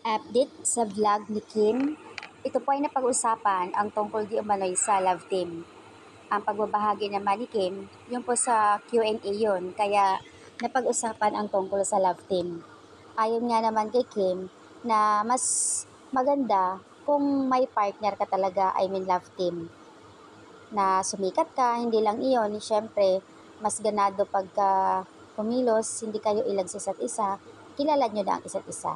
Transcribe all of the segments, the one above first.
Update sa vlog ni Kim. Ito po ay napag-usapan ang tungkol di umano'y sa love team. Ang pagbabahagi naman ni Kim, yun po sa Q&A yun, kaya napag-usapan ang tungkol sa love team. Ayon nga naman kay Kim na mas maganda kung may partner ka talaga, I mean love team. Na sumikat ka, hindi lang iyon, syempre, mas ganado pagka kumilos, hindi kayo ilag sa isa't isa, kilala nyo na ang isa't isa.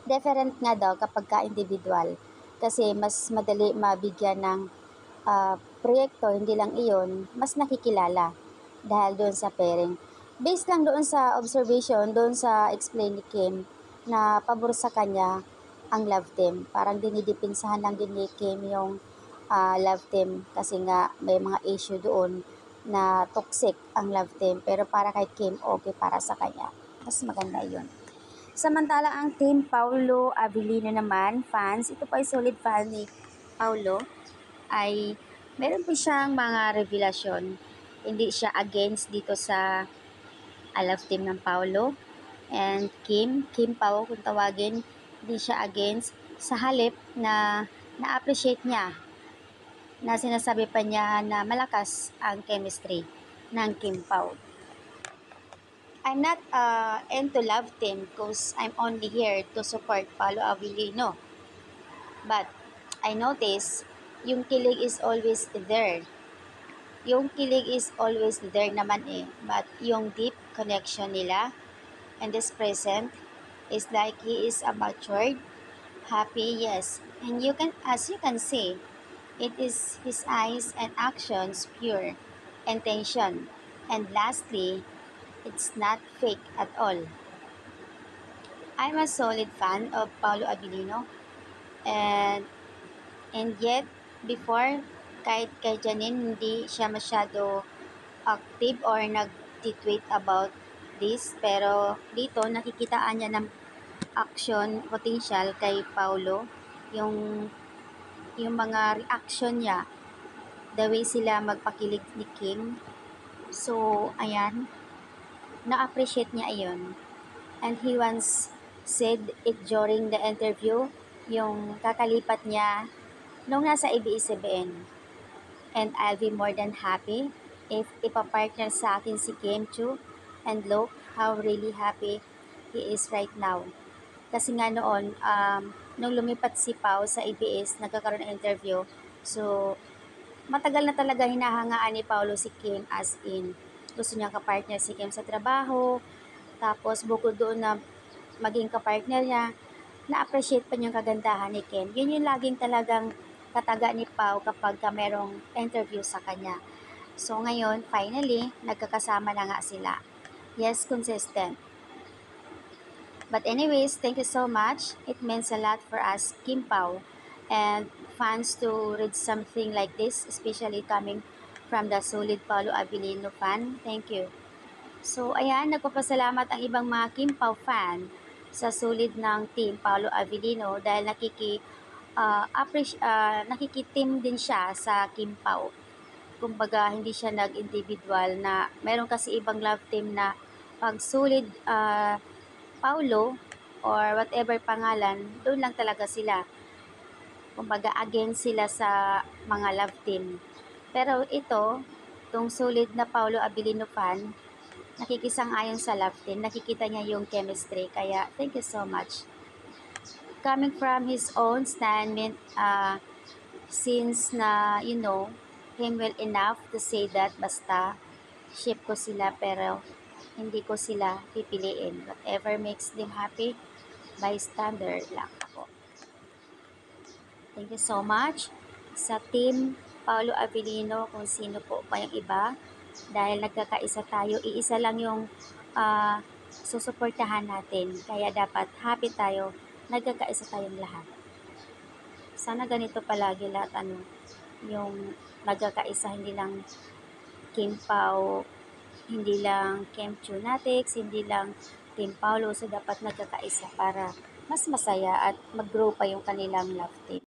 Different nga daw kapag ka-individual kasi mas madali mabigyan ng proyekto, hindi lang iyon, mas nakikilala dahil doon sa pairing. Based lang doon sa observation, doon sa explain ni Kim na pabor sa kanya ang love team. Parang dinidipinsahan lang din ni Kim yung love team kasi nga may mga issue doon na toxic ang love team. Pero para kay Kim, okay para sa kanya. Mas maganda yun. Samantala ang team Paulo Avellino naman, fans, ito po ay solid fan ni Paulo, ay meron po siyang mga revelasyon. Hindi siya against dito sa love team ng Paulo and Kim Pao kung tawagin, hindi siya against. Sa halip na na-appreciate niya na sinasabi pa niya na malakas ang chemistry ng Kim Pao. I'm not into love team because I'm only here to support Paulo Avellino. But I notice yung kilig is always there. Yung kilig is always there naman eh. But yung deep connection nila and this present is like he is a matured, happy, yes. And you can, as you can see, it is his eyes and actions pure intention. And lastly, it's not fake at all. I'm a solid fan of Paulo Avellino and yet before kahit kay Janine hindi siya masyado active or nag-tweet about this, pero dito nakikitaan niya ng action potential kay Paulo, yung mga reaction niya, the way sila magpakilig ni Kim. So ayan, na-appreciate niya iyon. And he once said it during the interview, yung kakalipat niya nung nasa ABS-CBN. And I'll be more than happy if ipapartner sa akin si Kim Chu. And look how really happy he is right now. Kasi nga noon, nung lumipat si Pao sa ABS, nagkakaroon ng interview. So, matagal na talaga hinahangaan ni Paulo si Kim as in. Gusto niya kapartner si Kim sa trabaho. Tapos, bukod doon na maging kapartner niya, na-appreciate pa niya yung kagandahan ni Kim. Yun yung laging talagang kataga ni Pao kapag merong interview sa kanya. So ngayon, finally, nagkakasama na nga sila. Yes, consistent. But anyways, thank you so much. It means a lot for us, Kim Pao, and fans to read something like this, especially coming from the solid Paulo Avellino fan. Thank you. So ayan, nagpapasalamat ang ibang mga Kim Pao fan sa solid ng team Paulo Avellino dahil nakikitim din siya sa Kim Pao. Kumbaga, hindi siya nag-individual na meron kasi ibang love team na pag solid Paulo or whatever pangalan, doon lang talaga sila. Kumbaga, against sila sa mga love team. Pero ito, tong solid na Paulo Avellino fan, nakikisang-ayon sa love team, nakikita niya yung chemistry. Kaya, thank you so much. Coming from his own statement, since na, you know, him well enough to say that basta, ship ko sila pero hindi ko sila pipiliin. Whatever makes them happy, bystander lang ako. Thank you so much sa team Paulo Avellino, kung sino po pa yung iba. Dahil nagkakaisa tayo, iisa lang yung susuportahan natin. Kaya dapat happy tayo, nagkakaisa tayong lahat. Sana ganito palagi lahat, yung nagkakaisa, hindi lang Kim Pao, hindi lang Kim Chunatics, hindi lang Team Paulo. So dapat nagkakaisa para mas masaya at mag-grow pa yung kanilang love team.